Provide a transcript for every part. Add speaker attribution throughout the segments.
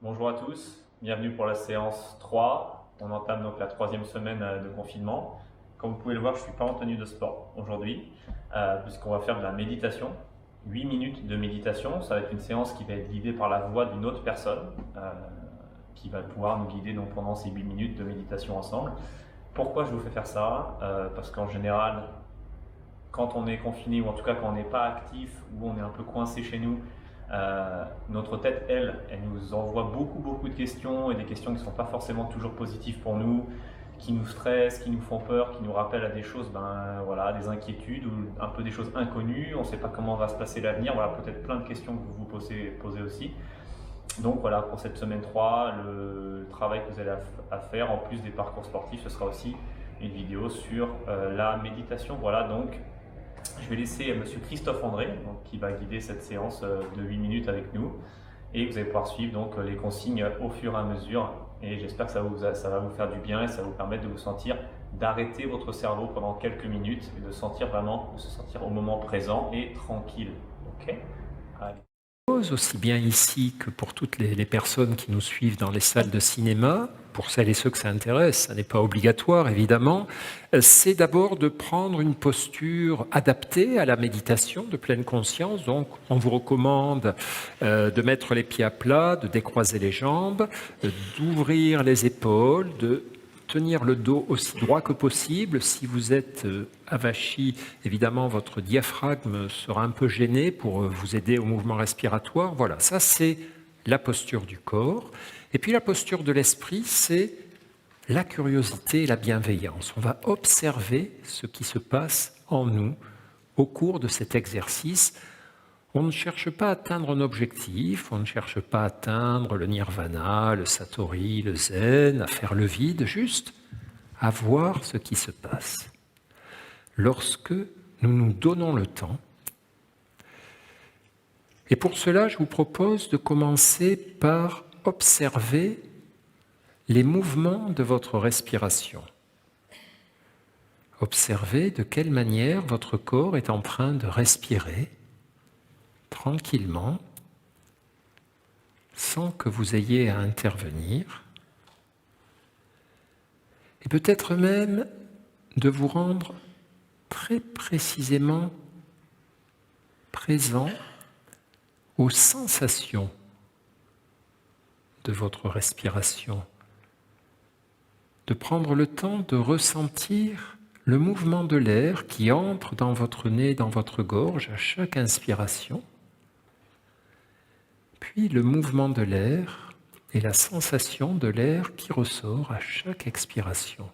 Speaker 1: Bonjour à tous, bienvenue pour la séance 3. On entame donc la troisième semaine de confinement. Comme vous pouvez le voir, je ne suis pas en tenue de sport aujourd'hui, puisqu'on va faire de la méditation. 8 minutes de méditation, ça va être une séance qui va être guidée par la voix d'une autre personne, qui va pouvoir nous guider donc pendant ces 8 minutes de méditation ensemble. Pourquoi je vous fais faire ça? Parce qu'en général, quand on est confiné, ou en tout cas quand on n'est pas actif, ou on est un peu coincé chez nous, notre tête, elle nous envoie beaucoup de questions, et des questions qui ne sont pas forcément toujours positives pour nous, qui nous stressent, qui nous font peur, qui nous rappellent à des choses, voilà, des inquiétudes ou un peu des choses inconnues. On ne sait pas comment va se passer l'avenir. Voilà, peut-être plein de questions que vous vous posez aussi. Donc voilà, pour cette semaine 3, le travail que vous allez à faire, en plus des parcours sportifs, ce sera aussi une vidéo sur la méditation. Voilà, donc je vais laisser Monsieur Christophe André, donc, qui va guider cette séance de 8 minutes avec nous. Et vous allez pouvoir suivre donc, les consignes au fur et à mesure. Et j'espère que ça va vous faire du bien et ça va vous permettre de vous sentir, d'arrêter votre cerveau pendant quelques minutes et de sentir vraiment, de se sentir au moment présent et tranquille. Ok? Allez.
Speaker 2: Aussi bien ici que pour toutes les personnes qui nous suivent dans les salles de cinéma, pour celles et ceux que ça intéresse, ça n'est pas obligatoire évidemment, c'est d'abord de prendre une posture adaptée à la méditation de pleine conscience. Donc on vous recommande de mettre les pieds à plat, de décroiser les jambes, d'ouvrir les épaules, de tenir le dos aussi droit que possible. Si vous êtes avachi, évidemment, votre diaphragme sera un peu gêné pour vous aider au mouvement respiratoire. Voilà, ça c'est la posture du corps. Et puis la posture de l'esprit, c'est la curiosité et la bienveillance. On va observer ce qui se passe en nous au cours de cet exercice. On ne cherche pas à atteindre un objectif, on ne cherche pas à atteindre le nirvana, le satori, le zen, à faire le vide, juste à voir ce qui se passe. Lorsque nous nous donnons le temps, et pour cela, je vous propose de commencer par observer les mouvements de votre respiration. Observez de quelle manière votre corps est en train de respirer tranquillement, sans que vous ayez à intervenir, et peut-être même de vous rendre très précisément présent aux sensations de votre respiration, de prendre le temps de ressentir le mouvement de l'air qui entre dans votre nez, dans votre gorge à chaque inspiration, puis le mouvement de l'air et la sensation de l'air qui ressort à chaque expiration.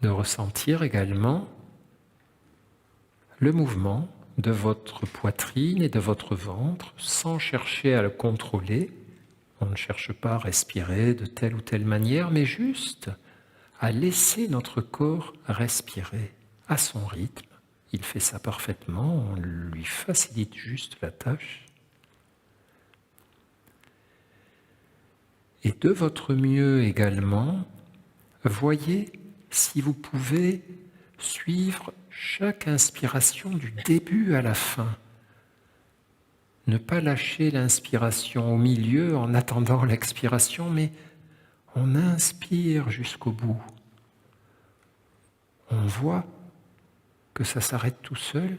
Speaker 2: De ressentir également le mouvement de votre poitrine et de votre ventre sans chercher à le contrôler. On ne cherche pas à respirer de telle ou telle manière, mais juste à laisser notre corps respirer à son rythme. Il fait ça parfaitement, on lui facilite juste la tâche. Et de votre mieux également, voyez si vous pouvez suivre chaque inspiration du début à la fin. Ne pas lâcher l'inspiration au milieu en attendant l'expiration, mais on inspire jusqu'au bout. On voit que ça s'arrête tout seul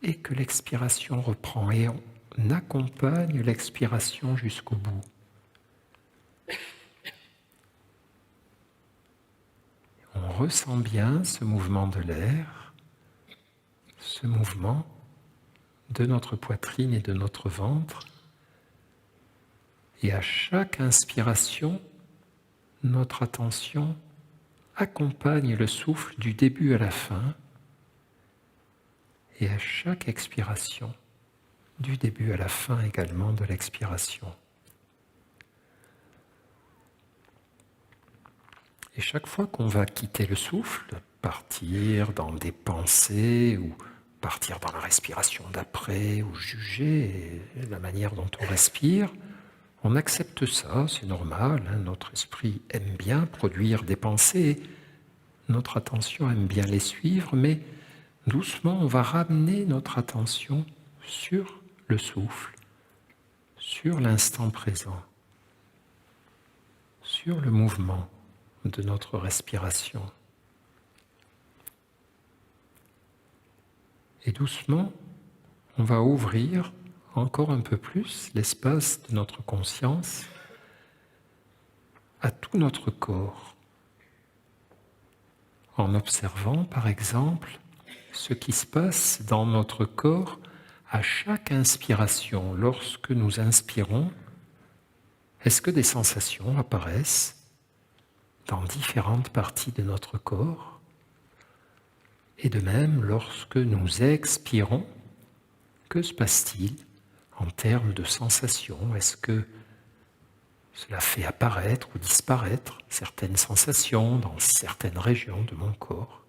Speaker 2: et que l'expiration reprend. Et on accompagne l'expiration jusqu'au bout. On ressent bien ce mouvement de l'air, ce mouvement de notre poitrine et de notre ventre. Et à chaque inspiration, notre attention accompagne le souffle du début à la fin. Et à chaque expiration, du début à la fin également de l'expiration. Et chaque fois qu'on va quitter le souffle, partir dans des pensées ou partir dans la respiration d'après ou juger la manière dont on respire, on accepte ça, c'est normal, hein, notre esprit aime bien produire des pensées. notre attention aime bien les suivre, mais doucement, on va ramener notre attention sur le souffle, sur l'instant présent, sur le mouvement de notre respiration. Et doucement, on va ouvrir encore un peu plus l'espace de notre conscience à tout notre corps, en observant par exemple ce qui se passe dans notre corps à chaque inspiration. Lorsque nous inspirons, est-ce que des sensations apparaissent dans différentes parties de notre corps? Et de même, lorsque nous expirons, que se passe-t-il en termes de sensations? Est-ce que cela fait apparaître ou disparaître certaines sensations dans certaines régions de mon corps?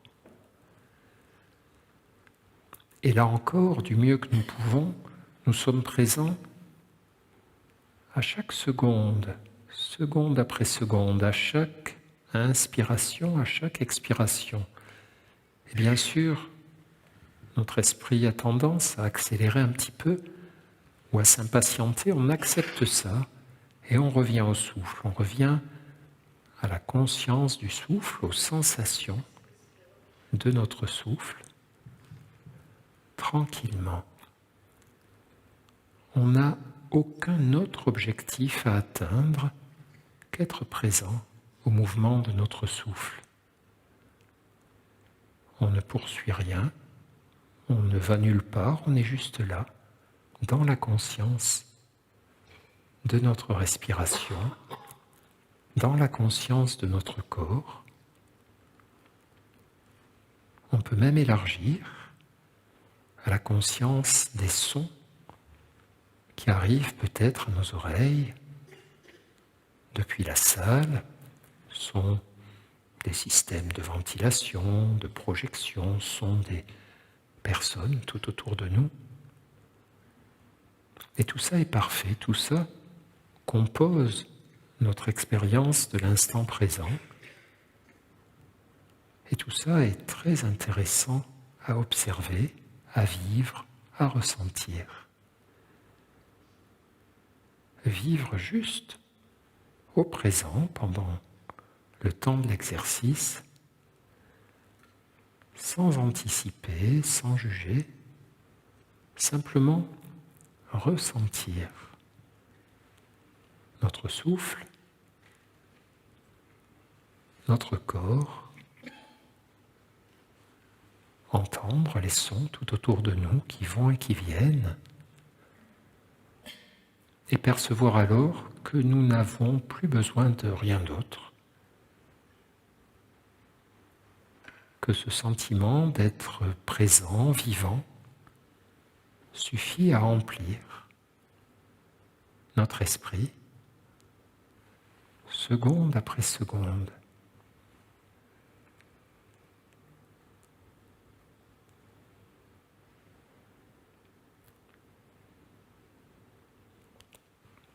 Speaker 2: Et là encore, du mieux que nous pouvons, nous sommes présents à chaque seconde, seconde après seconde, à chaque inspiration, à chaque expiration. Et bien sûr, notre esprit a tendance à accélérer un petit peu ou à s'impatienter. On accepte ça et on revient au souffle. On revient à la conscience du souffle, aux sensations de notre souffle, tranquillement. On n'a aucun autre objectif à atteindre qu'être présent au mouvement de notre souffle. On ne poursuit rien, on ne va nulle part, on est juste là, dans la conscience de notre respiration, dans la conscience de notre corps. On peut même élargir à la conscience des sons qui arrivent peut-être à nos oreilles depuis la salle, sons des systèmes de ventilation, de projection, sons des personnes tout autour de nous. Et tout ça est parfait, tout ça compose notre expérience de l'instant présent. Et tout ça est très intéressant à observer, à vivre, à ressentir. Vivre juste au présent pendant le temps de l'exercice, sans anticiper, sans juger, simplement ressentir notre souffle, notre corps, entendre les sons tout autour de nous qui vont et qui viennent, et percevoir alors que nous n'avons plus besoin de rien d'autre que ce sentiment d'être présent, vivant, suffit à remplir notre esprit, seconde après seconde.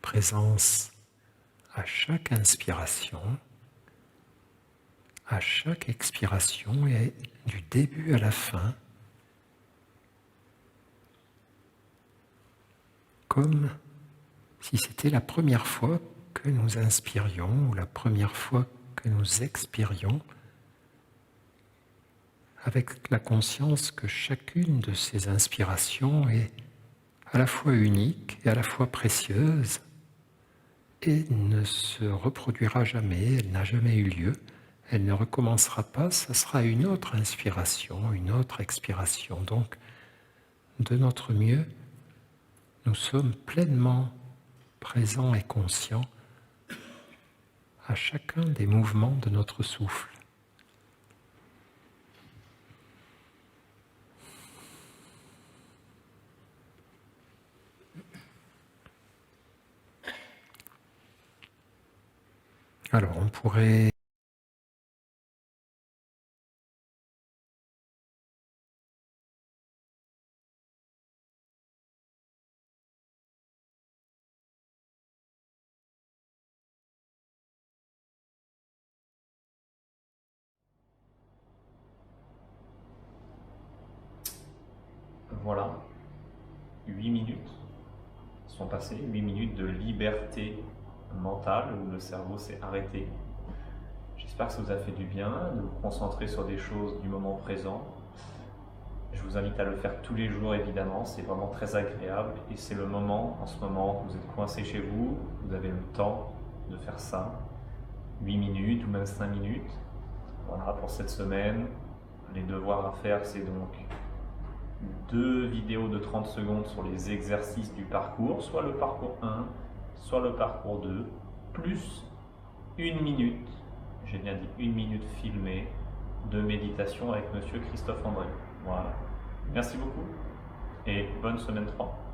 Speaker 2: Présence à chaque inspiration, à chaque expiration et du début à la fin, comme si c'était la première fois que nous inspirions ou la première fois que nous expirions, avec la conscience que chacune de ces inspirations est à la fois unique et à la fois précieuse et ne se reproduira jamais, elle n'a jamais eu lieu, elle ne recommencera pas, ça sera une autre inspiration, une autre expiration. Donc, de notre mieux, nous sommes pleinement présents et conscients à chacun des mouvements de notre souffle. Alors, on pourrait
Speaker 1: Voilà, 8 minutes sont passées, 8 minutes de liberté mentale où le cerveau s'est arrêté. J'espère que ça vous a fait du bien de vous concentrer sur des choses du moment présent. Je vous invite à le faire tous les jours évidemment, c'est vraiment très agréable et c'est le moment, en ce moment, vous êtes coincé chez vous, vous avez le temps de faire ça, 8 minutes ou même 5 minutes. Voilà, pour cette semaine, les devoirs à faire, c'est donc 2 vidéos de 30 secondes sur les exercices du parcours, soit le parcours 1, soit le parcours 2, plus 1 minute, j'ai bien dit 1 minute filmée, de méditation avec Monsieur Christophe André. Voilà. Merci beaucoup et bonne semaine 3.